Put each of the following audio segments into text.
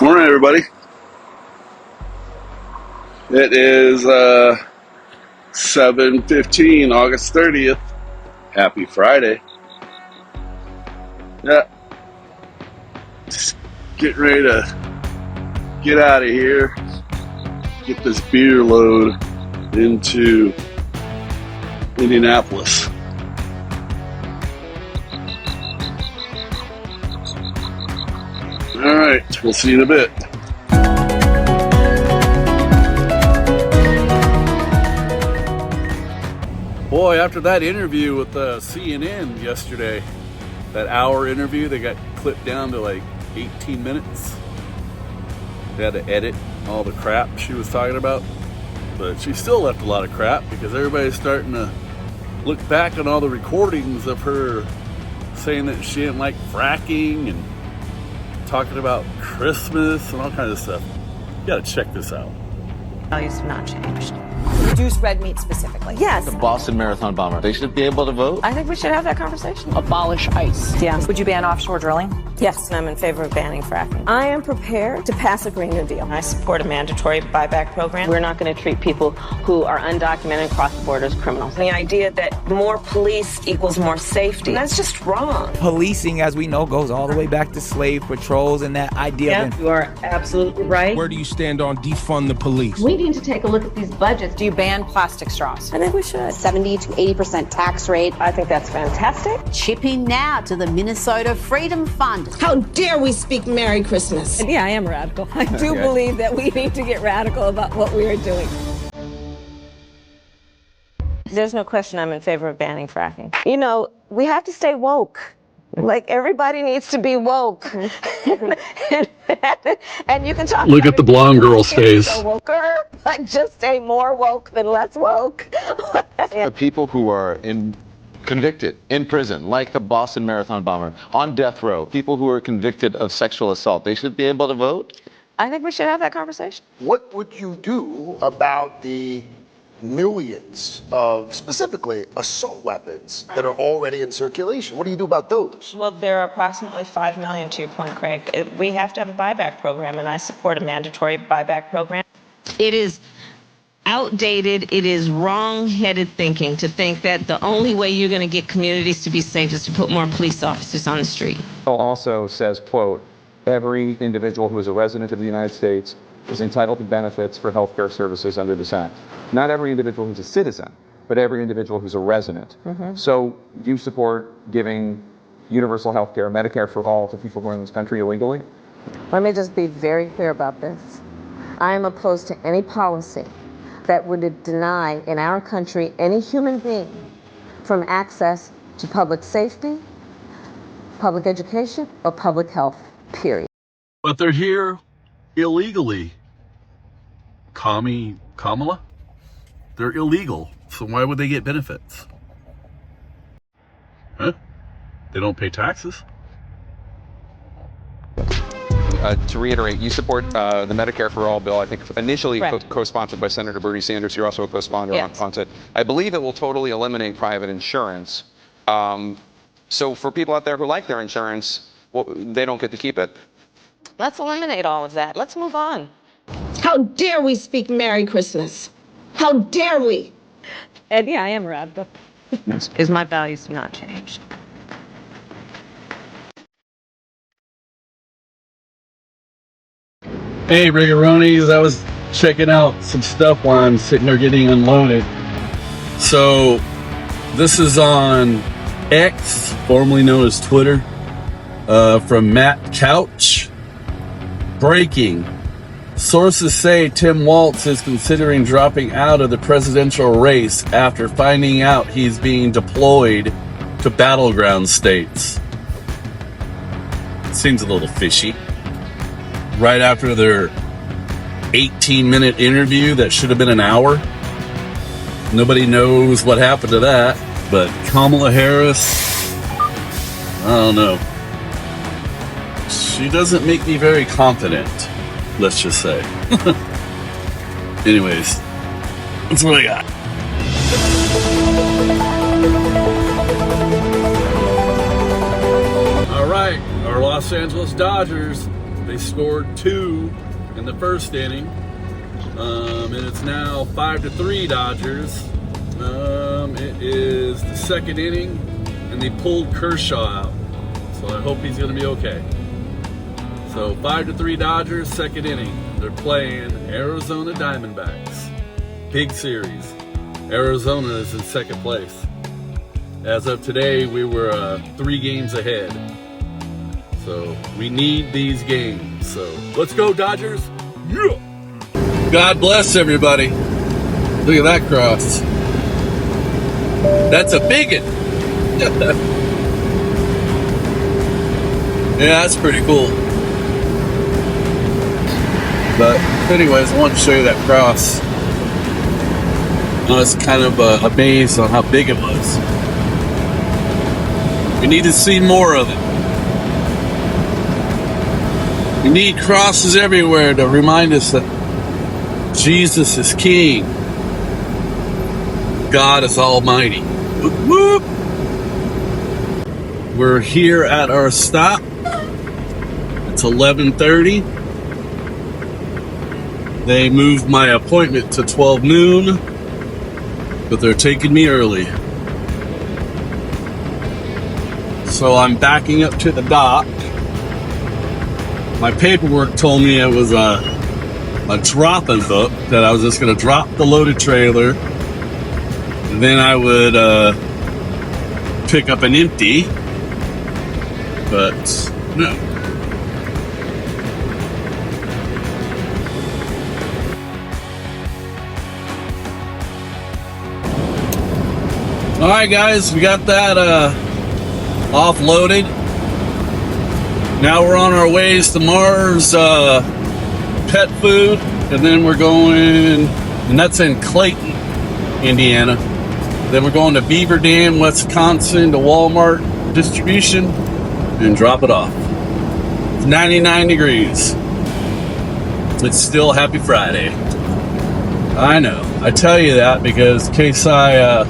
morning, everybody. It is 7:15, August 30th. Happy Friday. Yeah. Just getting ready to get out of here. Get this beer load into Indianapolis. All right, we'll see you in a bit. Boy, after that interview with CNN yesterday, that hour interview, they got clipped down to like 18 minutes. They had to edit all the crap she was talking about, but she still left a lot of crap because everybody's starting to look back on all the recordings of her saying that she didn't like fracking and talking about Christmas and all kinds of stuff. You gotta check this out. Values have not changed. Reduce red meat specifically. Yes. The Boston Marathon bomber. They should be able to vote. I think we should have that conversation. Abolish ICE. Yeah. Would you ban offshore drilling? Yes, and I'm in favor of banning fracking. I am prepared to pass a Green New Deal. I support a mandatory buyback program. We're not going to treat people who are undocumented and cross the border as criminals. The idea that more police equals more safety, that's just wrong. Policing, as we know, goes all the way back to slave patrols and that idea of... You are absolutely right. Where do you stand on defund the police? We need to take a look at these budgets. Do you ban plastic straws? I think we should. 70 to 80% tax rate. I think that's fantastic. Chip in now to the Minnesota Freedom Fund. How dare we speak Merry Christmas? And yeah, I am radical. I do believe that we need to get radical about what we are doing. There's no question I'm in favor of banning fracking. You know, we have to stay woke. Like, everybody needs to be woke. And you can talk Look at the blonde girl's face. Woker, but just stay more woke than less woke. The people who are convicted in prison, like the Boston Marathon bomber, on death row, people who are convicted of sexual assault, they should be able to vote? I think we should have that conversation. What would you do about the millions of, specifically, assault weapons that are already in circulation? What do you do about those? Well, there are approximately 5 million, to your point, Craig. We have to have a buyback program, and I support a mandatory buyback program. It is outdated. It is wrong-headed thinking to think that the only way you're going to get communities to be safe is to put more police officers on the street. It also says, quote, every individual who is a resident of the United States is entitled to benefits for health care services under this act. Not every individual who's a citizen, but every individual who's a resident. So you support giving universal health care, Medicare for all, to people who are in this country illegally? Let me just be very clear about this. I am opposed to any policy that would deny in our country any human being from access to public safety, public education, or public health, period. But they're here illegally. Kamala? They're illegal, so why would they get benefits? Huh? They don't pay taxes? To reiterate, you support the Medicare for All bill, I think initially co-sponsored by Senator Bernie Sanders. You're also a co-sponsor on it. I believe it will totally eliminate private insurance. So for people out there who like their insurance, well, they don't get to keep it. Let's eliminate all of that. Let's move on. How dare we speak Merry Christmas? How dare we? And yeah, I am radical. Is my values have not changed. Hey, Rigoronis, I was checking out some stuff while I'm sitting there getting unloaded. So, this is on X, formerly known as Twitter, from Matt Couch. Breaking. Sources say Tim Walz is considering dropping out of the presidential race after finding out he's being deployed to battleground states. Seems a little fishy. Right after their 18-minute interview that should have been an hour. Nobody knows what happened to that, but Kamala Harris, I don't know. She doesn't make me very confident, let's just say. Anyways, that's what I got. All right, our Los Angeles Dodgers They scored 2 in the first inning, and it's now 5-3 Dodgers. It is the second inning, and they pulled Kershaw out, so I hope he's going to be okay. So 5-3 Dodgers, second inning. They're playing Arizona Diamondbacks. Big series. Arizona is in second place. As of today, we were 3 games ahead. So we need these games. So let's go, Dodgers. Yeah! God bless everybody. Look at that cross. That's a bigot. Yeah, that's pretty cool. But anyways, I wanted to show you that cross. I was kind of amazed on how big it was. We need to see more of it. We need crosses everywhere to remind us that Jesus is King. God is Almighty. Whoop, whoop. We're here at our stop. It's 11:30. They moved my appointment to 12 noon, but they're taking me early. So I'm backing up to the dock. My paperwork told me it was a drop-in hook, that I was just going to drop the loaded trailer, and then I would pick up an empty, but no. Alright guys, we got that offloaded. Now we're on our ways to Mars Pet Food, and then we're going, and that's in Clayton, Indiana. Then we're going to Beaver Dam, Wisconsin, to Walmart distribution and drop it off. It's 99 degrees. It's still Happy Friday. I know. I tell you that because in case I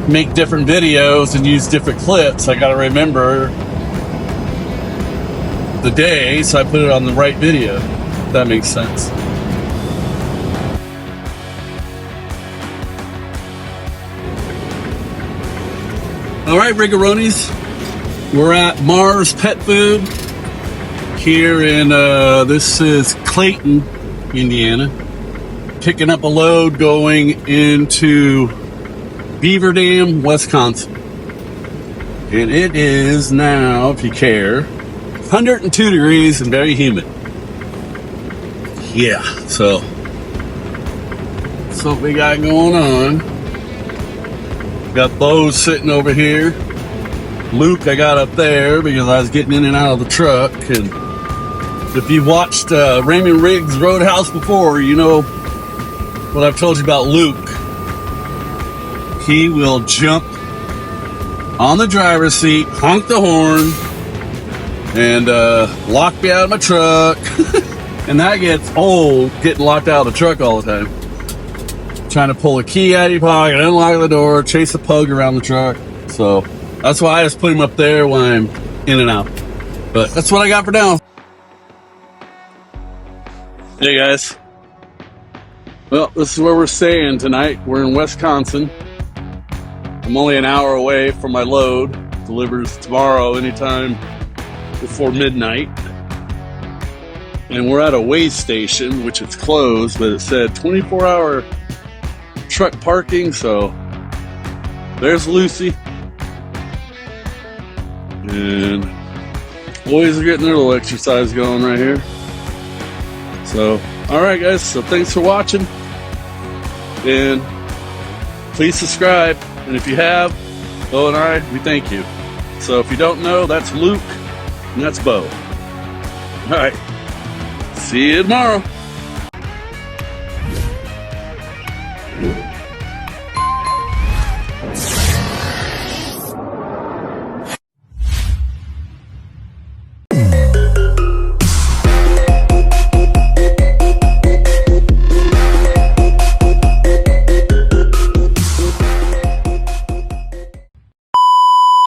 make different videos and use different clips, I gotta remember the day, so I put it on the right video, if that makes sense. Alright, Rigaronis, we're at Mars Pet Food here in, this is Clayton, Indiana. Picking up a load going into Beaver Dam, Wisconsin. And it is now, if you care, 102 degrees and very humid. Yeah, so that's what we got going on. Got Bo sitting over here. Luke I got up there because I was getting in and out of the truck. And if you've watched Raymond Riggs' Roadhouse before, you know what I've told you about Luke. He will jump on the driver's seat, honk the horn, and lock me out of my truck. And that gets old, getting locked out of the truck all the time. Trying to pull a key out of your pocket, unlock the door, chase a pug around the truck. So that's why I just put him up there when I'm in and out. But that's what I got for now. Hey guys. Well, this is where we're staying tonight. We're in Wisconsin. I'm only an hour away from my load. Delivers tomorrow anytime before midnight. And we're at a weigh station, which is closed, but it said 24-hour truck parking, so there's Lucy. And boys are getting their little exercise going right here. So, alright guys, so thanks for watching. And please subscribe. And if you have, Bo and I, we thank you. So if you don't know, that's Luke and that's Bo. Alright. See you tomorrow.